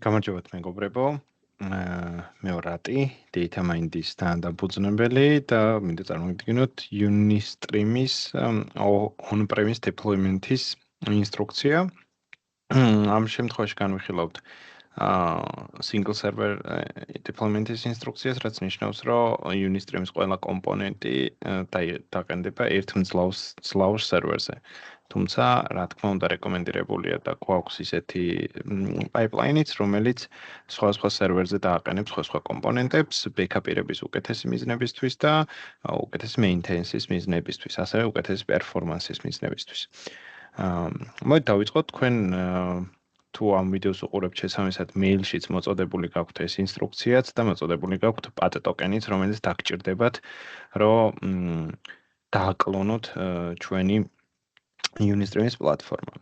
გამარჯობათ მეგობრებო. მე ვარ რატი, DataMind-ის დამფუძნებელი და მინდა წარმოგიდგინოთ Unistream-ის on-premise deployment-ის ინსტრუქცია. ამ შემთხვევაში განვიხილავთ single server deployment-ის ინსტრუქციას, რაც ნიშნავს, რომ Unistream-ის ყველა კომპონენტი დაყენდება ერთ მძლავრ სერვერზე. თუმცა, რა თქმა უნდა, რეკომენდირებულია და გვაქვს ისეთი pipeline-იც, რომელიც სხვა სერვერზე დააყენებს სხვა კომპონენტებს, backup-ირების უკეთესი მიზნებისთვის და უკეთესი maintenance-ის მიზნებისთვის, ასევე უკეთესი performance-ის მიზნებისთვის. მოდით დავიწყოთ თქვენ თუ ამ ვიდეოს უყურებთ შესაბამისად mail-შიც მოწოდებული გაქვთ ეს ინსტრუქციაც და მოწოდებული გაქვთ pat token-იც, რომელიც დაგჭირდებათ, რომ დააკლონოთ ჩვენი Unistream-ის პლატფორმა.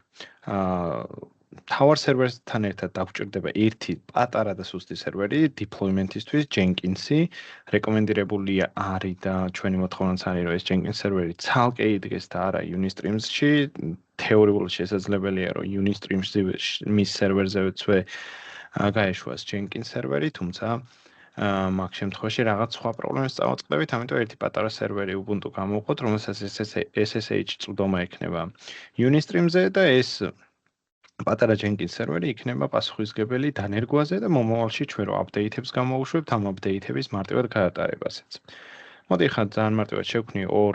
Tower servers-თან ერთად დაგჭირდება ერთი პატარა და სუსტი სერვერი deployment-ისთვის Jenkins-ი. რეკომენდირებულია არის და ჩვენი მოთხოვნაც არის, რომ ეს Jenkins სერვერი ცალკე იდგეს და არა Unistream-ში. თეორიულად შესაძლებელია, რომ Unistream-ის სერვერზევე გაეშვას Jenkins სერვერი, თუმცა მაგ შემთხვევაში რაღაც სხვა პრობლემას წავაწყდებით, ამიტომ ერთი პატარა სერვერი Ubuntu გამოვყოთ, რომელსაც SSH წვდომა ექნება Unistream-ზე და ეს პატარა Jenkins სერვერი იქნება პასუხისმგებელი დანერგვაზე და მომავალში ჩვენ რო აპდეიტებს გამოვუშვებთ, ამ აპდეიტების მარტივად გაატარებასაც. მოდი ხა ძალიან მარტივად შევქმნი ორ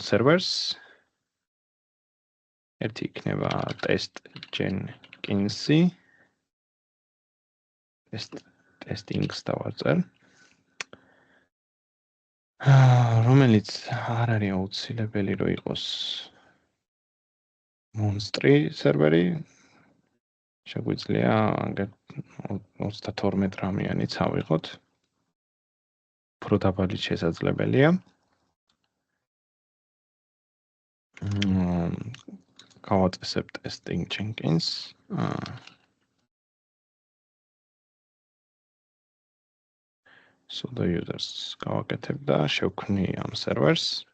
servers. ერთი იქნება test Jenkins-ი. Testings დავაწერ. რომელიც არ არის აუცილებელი რომ იყოს monstri სერვერი. შეგვიძლია 32 რამიანიც ავიღოთ. უფრო დაბალი შესაძლებელია. გავაწესებ testing Jenkins. sudo users გავაკეთებ და შევქმნი ამ servers.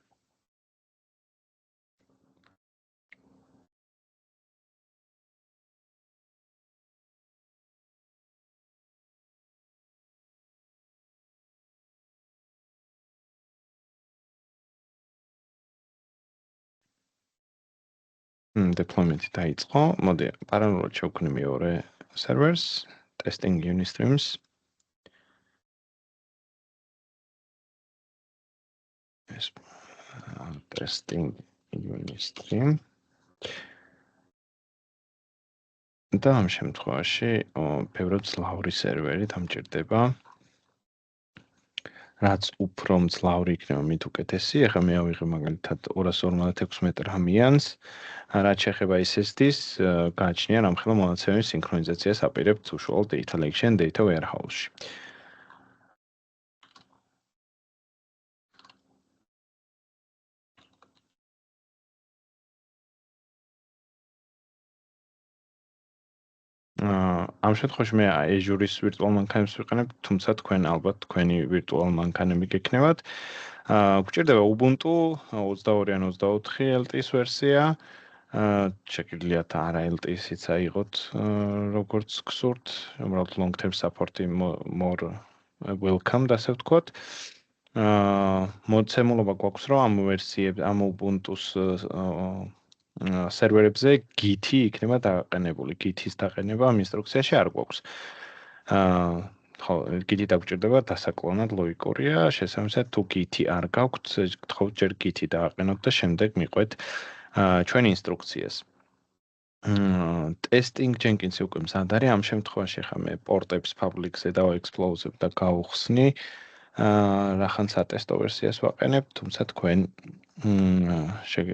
Deployment-ი დაიწყო. მოდი პარალელურად შევქმნი მეორე servers, testing Unistreams. Testing Unistream. და ამ შემთხვევაში ბევრად მძლავრი სერვერი დამჭირდება. რაც უფრო მძლავრი იქნება, მით უკეთესი. ახლა მე ავიღე მაგალითად 256 რამიანს. რაც შეეხება SSD-ს, გააჩნია რამხელა მონაცემების სინქრონიზაციას აპირებთ უშუალოდ Data Lake-ში, Data Warehouse-ში. ამ შემთხვევაში მე Azure-ის virtual მანქანებს ვიყენებ, თუმცა თქვენ ალბათ თქვენი virtual მანქანები გექნებათ. გვჭირდება Ubuntu 22.24 LTS ვერსია. შეგიძლიათ არა LTS-იც აიღოთ, როგორც გსურთ, უბრალოდ long term support-ი more welcome და ასე ვთქვათ. მოცემულობა გვაქვს, რომ ამ ვერსიებს, ამ Ubuntu-s სერვერებზე Git-ი იქნება დაყენებული. Git-ის დაყენება ამ ინსტრუქციაში არ გვაქვს. ხო, Git-ი დაგჭირდება დასაკლონად ლოგიკურია, შესაბამისად თუ Git-ი არ გაქვთ, გთხოვთ ჯერ Git-ი დააყენოთ და შემდეგ მიყვეთ ჩვენი ინსტრუქციას. Testing Jenkins-ი უკვე მზად არის, ამ შემთხვევაში ხა მე პორტებს public-ზე დავაექსპლოუზებ და გავუხსნი. რახანს ატესტო ვერსიას ვაყენებ, თუმცა თქვენ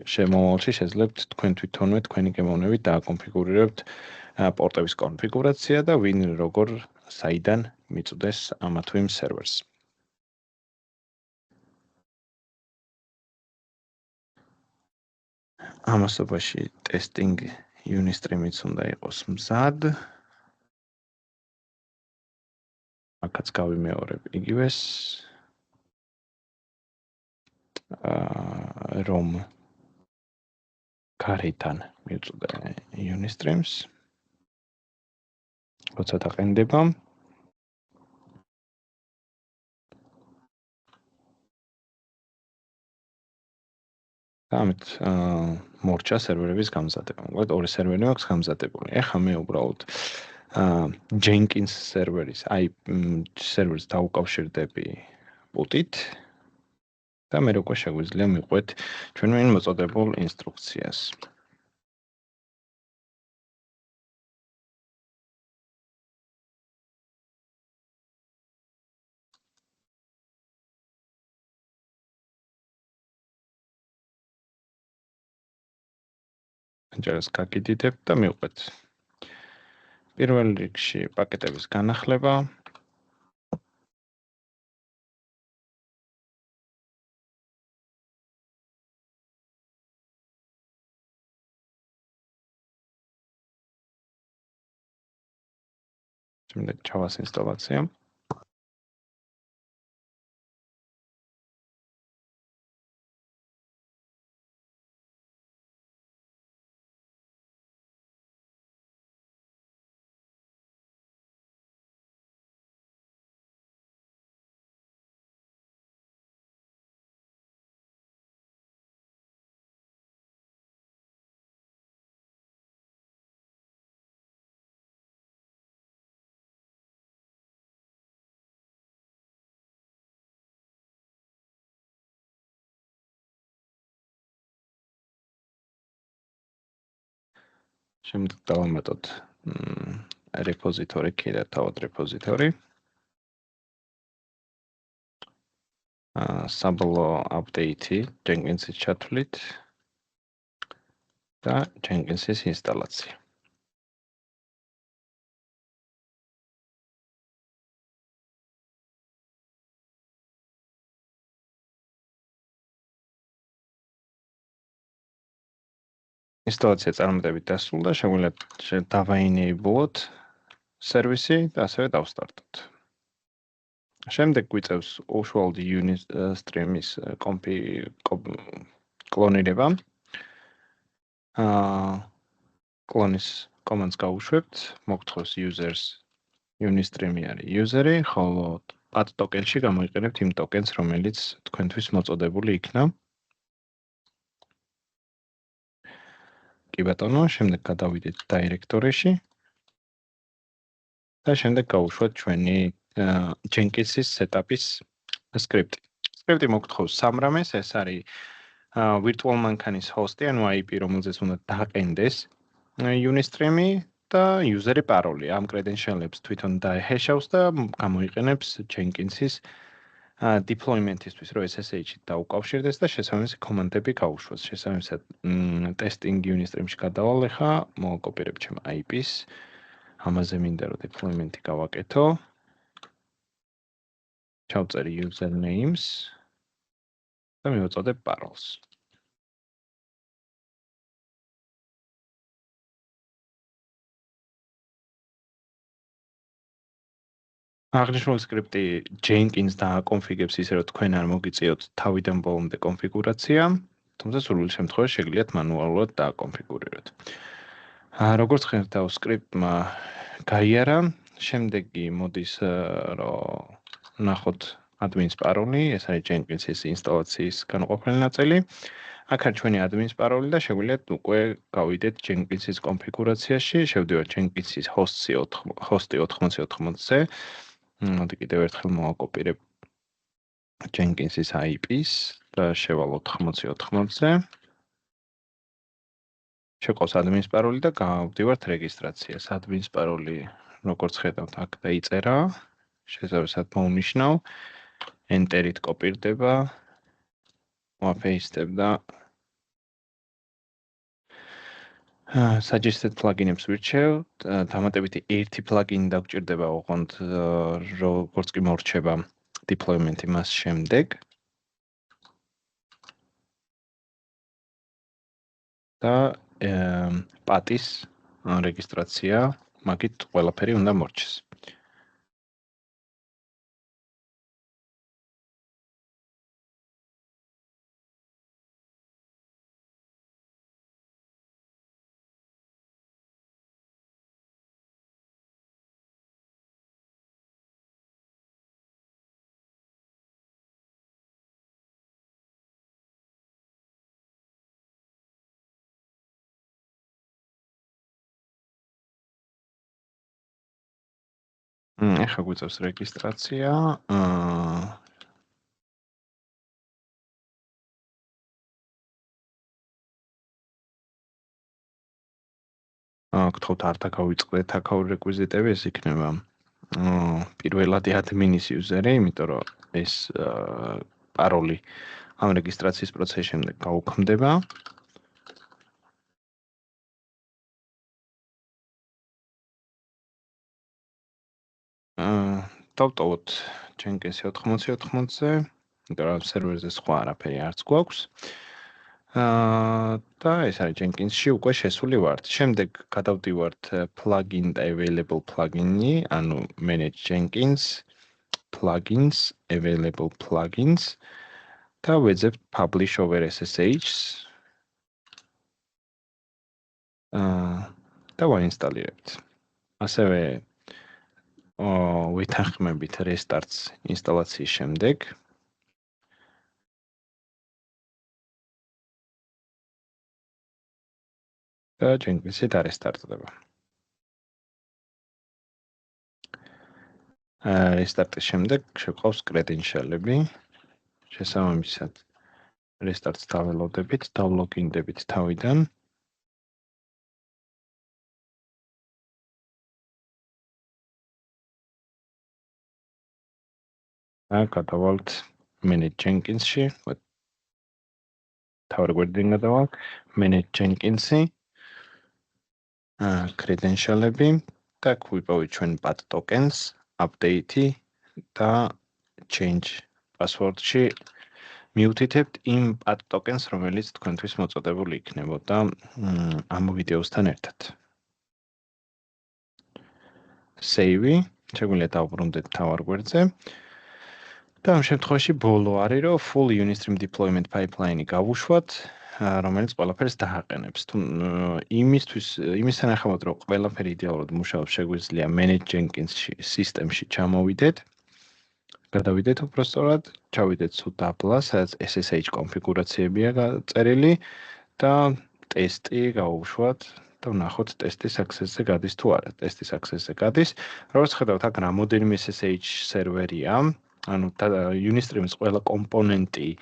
შემოვალში შეძლებთ თქვენ თვითონვე თქვენი გემოვნებით დააკონფიგურირებთ პორტების კონფიგურაცია და ვინ როგორ საიდან მიწვდეს ამა თუ იმ სერვერს. ამასობაში testing Unistream-იც უნდა იყოს მზად. აქაც გავიმეორებ იგივეს. რომ გარედან მივწვდე Unistreams. როცა დაყენდება. ამით მორჩა სერვერების გამზადება. მოკლედ ორი სერვერი აქვს გამზადებული. ეხლა მე უბრალოდ Jenkins სერვერის სერვერს დავუკავშირდები პუტით და მე უკვე შეგვიძლია მიყვეთ ჩვენ მინ მოწოდებულ ინსტრუქციას. ჯერს გაკიდიდებ და მიყვეთ. პირველ რიგში პაკეტების განახლება. შემდეგ Java-ს ინსტალაცია. შემდეგ დავამატოთ რეპოზიტორი კიდე თავად რეპოზიტორი. საბოლოო აპდეიტი Jenkins-ის ჩათვლით და Jenkins-ის ინსტალაცია. ინსტალაცია წარმატებით დასრულდა, შეგვიძლია დავაინეიბლოთ სერვისი და ასევე დავსტარტოთ. შემდეგ გვიწევს უშუალოდ Unistream-ის კლონირება. კლონის კომანდს გავუშვებთ, მოგთხოვს users Unistream-ი არის user-ი, ხოლო path token-ში გამოიყენებთ იმ tokens, რომელიც თქვენთვის მოწოდებული იქნა. კი ბატონო, შემდეგ გადავიდეთ directory-ში და შემდეგ გავუშვათ ჩვენი Jenkins-ის setup-ის script. Script-ი მოგთხოვს სამ რამეს, ეს არის virtual მანქანის host-ი, ანუ IP, რომელზეც უნდა დაყენდეს Unistream-ი და user-ი paroli. ამ credential-ებს თვითონ დაეჰეშავს და გამოიყენებს Jenkins-ის deployment-ისთვის, რომ SSH-ით დაუკავშირდეს და შესაბამისი კომანდები გაუშვას. შესაბამისად, testing Unistream-ში გადავალ ახლა, მოვაკოპირებ ჩემ IP-ს. ამაზე მინდა რომ deployment-ი გავაკეთო. ჩავწერი usernames და მივაწოდებ parols. აღნიშნული სკრიპტი Jenkins დააკონფიგებს ისე რომ თქვენ არ მოგიწიოთ თავიდან ბოლომდე კონფიგურაცია, თუმცა სრული შემთხვევაში შეგიძლიათ მანუალურად დააკონფიგურიროთ. როგორც ხედავ, სკრიპტმა გაიარა, შემდეგი მოდის რომ ნახოთ admins paroli, ეს არის Jenkins-ის ინსტალაციის განუყოფელი ნაწილი. აქ არის ჩვენი admins paroli და შეგვიძლიათ უკვე გავიდეთ Jenkins-ის კონფიგურაციაში, შევდივართ Jenkins-ის host-ი 8080-ზე. მოდი კიდევ ერთხელ მოვაკოპირებ Jenkins-ის IP-ს და შევალ 8080-ზე. შეყავს admins paroli და გავდივართ რეგისტრაციას. admins paroli, როგორც ხედავთ, აქ დაიწერა. შესაბამისად მოვნიშნავ, enter-ით კოპირდება, ვაფეისტებ და suggested plugin-ებს ვირჩევ. დამატებითი ერთი plugin დაგჭირდება ოღონდ როგორც კი მორჩება deployment-ი მას შემდეგ. და path-ის რეგისტრაცია, მაგით ყველაფერი უნდა მორჩეს. ეხლა გვიწევს რეგისტრაცია. გთხოვთ არ დაგავიწყდეთ აქაური რეკვიზიტები, ეს იქნება პირველადი ადმინის იუზერი, იმიტომ რომ ეს პაროლი ამ რეგისტრაციის პროცესის შემდეგ გაუქმდება. დავტოვოთ Jenkins 8080-ზე, იმიტომ რომ სერვერზე სხვა არაფერი არც გვაქვს. და ეს არის Jenkins-ში უკვე შესული ვართ. შემდეგ გადავდივართ plugin და available plugin-ი, ანუ manage Jenkins, plugins, available plugins და ვეძებთ publish over SSH-ს. და ვაინსტალირებთ. ასევე ვითანხმებით restarts ინსტალაციის შემდეგ. და Jenkins-ი დარესტარტდება. რესტარტის შემდეგ შეგვყავს კრედენშიალები. შესაბამისად, restarts დაველოდებით, დავლოგინდებით თავიდან. და გადავალთ manage Jenkins-ში. თავი გვერდიდან გადავალთ manage Jenkins-ი. კრედენშიალები და გვიპოვეთ ჩვენ pat tokens, update-ი და change password-ში მიუთითებთ იმ pat tokens, რომელიც თქვენთვის მოწოდებული იქნებოდა ამ ვიდეოსთან ერთად. Save-ი, შეგვიძლია დავბრუნდეთ თავარ გვერდზე. და ამ შემთხვევაში ბოლო არის, რომ full Unistream deployment pipeline-ი გავუშვათ, რომელიც ყველაფერს დააყენებს. იმის თანახმად, რომ ყველაფერი იდეალურად მუშაობს, შეგვიძლია manage Jenkins-ში სისტემში ჩამოვიდეთ. გადავიდეთ უბრალოდ, ჩავიდეთ სუდაბლა, სადაც SSH კონფიგურაციებია წერილი და ტესტი გავუშვათ და ვნახოთ ტესტი success-ზე გადის თუ არა. ტესტი success-ზე გადის. როგორც ხედავთ, აქ რამოდენიმე SSH სერვერია. ანუ Unistream-ის ყველა კომპონენტი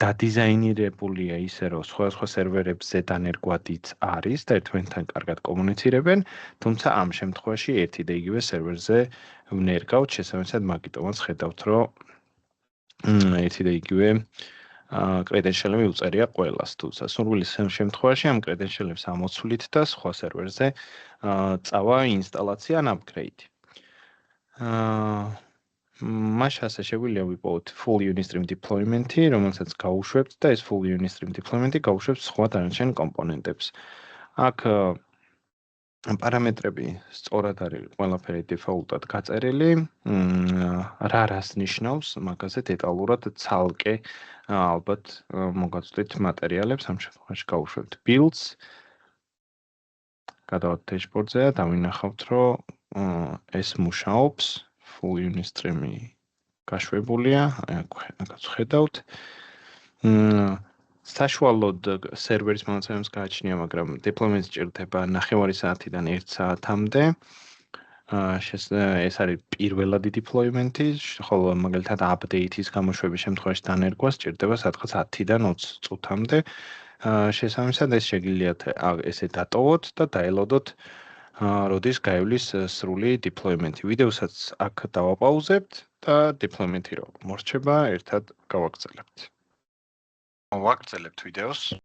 დადიზაინირებულია ისე, რომ სხვადასხვა სერვერებზე დანერგვადიც არის და ერთმანეთთან კარგად კომუნიცირებენ, თუმცა ამ შემთხვევაში ერთი და იგივე სერვერზე ვნერგავთ, შესაბამისად მაგიტომაც ხედავთ, რომ ერთი და იგივე კრედენშიალები უწერია ყველას, თუ სასურვილის შემთხვევაში ამ კრედენშიალებს ამოცვლით და სხვა სერვერზე წავა ინსტალაცია ან upgrade. მაშ ასე შეგვიძლია ვიპოვოთ full Unistream deployment-ი, რომელსაც გავუშვებთ და ეს full Unistream deployment-ი გავუშვებს სხვა დანარჩენ კომპონენტებს. აქ პარამეტრები სწორად არის ყველაფერი default-ად გაწერილი. რას ნიშნავს, მაგაზე დეტალურად ცალკე ალბათ მოგაწვდით მატერიალებს, ამ შემთხვევაში გავუშვებთ builds. გადავართ dashboard-ზე და დავინახავთ, რომ ეს მუშაობს. Full Unistream-ი გაშვებულია, აქაც ხედავთ. საშუალოდ სერვერის მონაცემებს გააჩნია, მაგრამ deployment-ი ჭირდება 9 საათიდან 1 საათამდე. ეს არის პირველადი deployment-ი, ხოლო მაგალითად update-ის გამოშვების შემთხვევაში დანერგვას ჭირდება სადღაც 10-დან 20 წუთამდე. შესაბამისად, ეს შეგიძლიათ ესე დატოვოთ და დაელოდოთ როდის გაივლის სრული deployment-ი. ვიდეოსაც აქ დავაპაუზებთ და deployment-ი რო მორჩება, ერთად გავაგრძელებთ. ვაგრძელებთ ვიდეოს.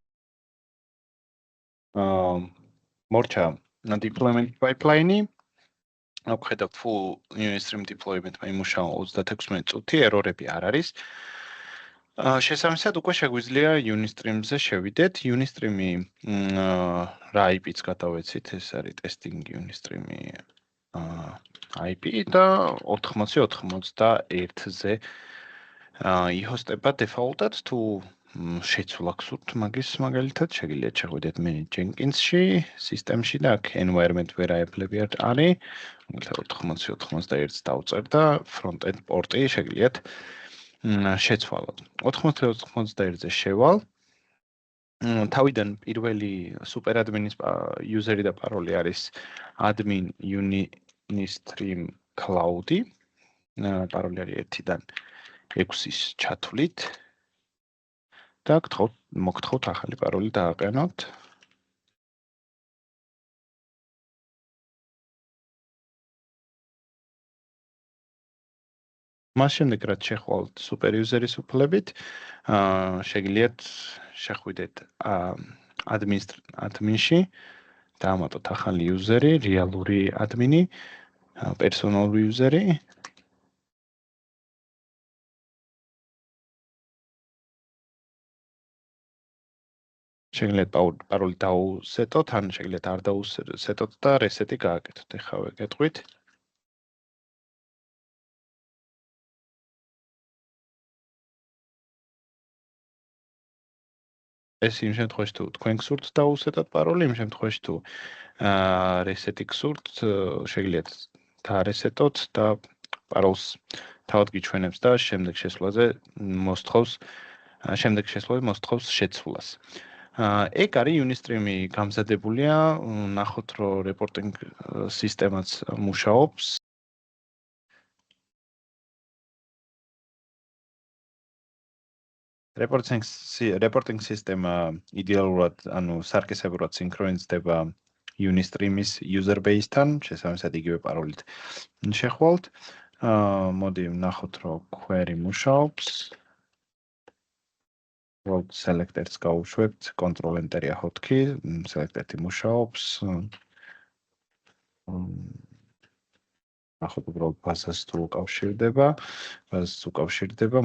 მორჩა deployment pipeline-ი. აქ ხედავთ full Unistream deployment იმუშავა 36 წუთი, error-ები არ არის. შესაბამისად, უკვე შეგვიძლია Unistream-ზე შევიდეთ. Unistream-ი რა IP-ც გადავეცით, ეს არის testing Unistream-ი IP და 8081-ზე ihosტება default-ად თუ შეცვლა გსურთ მაგის მაგალითად შეგიძლიათ შეხვიდეთ manage Jenkins-ში, სისტემში და აქ environment variable-ები არის. მაგალითად 8081-ს დავწერ და front-end port-ი შეგიძლიათ შეცვალოთ. 8081-ზე შევალ. თავიდან პირველი superadmin-ის user-ი და paroli არის admin Unistream cloud-ი. Paroli არის 1-დან 6-ის ჩათვლით. და მოგთხოვთ ახალი paroli დააყენოთ. მას შემდეგ რაც შეხვალთ super user-ის უფლებით, შეგიძლიათ შეხვიდეთ admin-ში, დაამატოთ ახალი user-ი, რეალური admin-ი, personal user-ი. შეგიძლიათ paroli დაუსეტოთ, ან შეგიძლიათ არ დაუსეტოთ და reset-ი გააკეთოთ. ეხლა ვეკეთვით. ეს იმ შემთხვევაში თუ თქვენ გსურთ დაუსეტოთ paroli, იმ შემთხვევაში თუ reset-ი გსურთ, შეგიძლიათ დაარესეტოთ და paroli-ს თავად გიჩვენებს და შემდეგ შესვლაზე მოსთხოვს შეცვლას. ეგ არის Unistream-ი გამზადებულია, ნახოთ რომ reporting სისტემაც მუშაობს. reporting სისტემა იდეალურად, ანუ სარკისებურად სინქრონიზდება Unistream-ის user base-თან, შესაბამისად იგივე paroli-ით შეხვალთ. მოდი ვნახოთ რომ query მუშაობს. Row selector-ს გავუშვებთ, control enter-ი ახოთ-კი, selector-ი მუშაობს. ახოთ უბრალოდ ბაზას თუ უკავშირდება,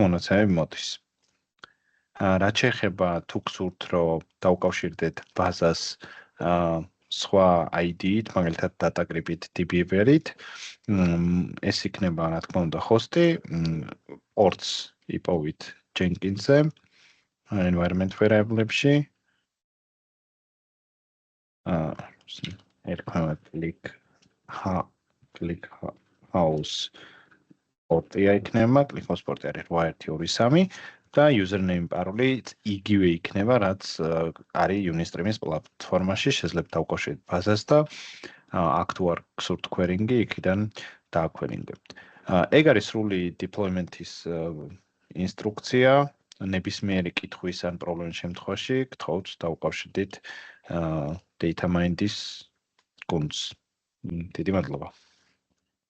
მონაცემები მოდის. რაც შეეხება თუ გსურთ რომ დაუკავშირდეთ ბაზას სხვა ID-ით, მაგალითად data-grid-ით, DB-ით, ეს იქნება რა თქმა უნდა host-ი, ports იპოვით Jenkins-ზე, environment variable-ებში. ერქვა click house port-ი იქნება, click house port-ი არის 8123 და username paroli იგივე იქნება, რაც არის Unistream-ის პლატფორმაში, შეძლებთ დაუკავშირდეთ ბაზას და აქ თუ არ გსურთ querying-ი, იქიდან დააკვერინგებთ. ეგ არის სრული deployment-ის ინსტრუქცია, ნებისმიერი კითხვის ან პრობლემის შემთხვევაში გთხოვთ დაუკავშირდით DataMind-ის გუნდს. დიდი მადლობა.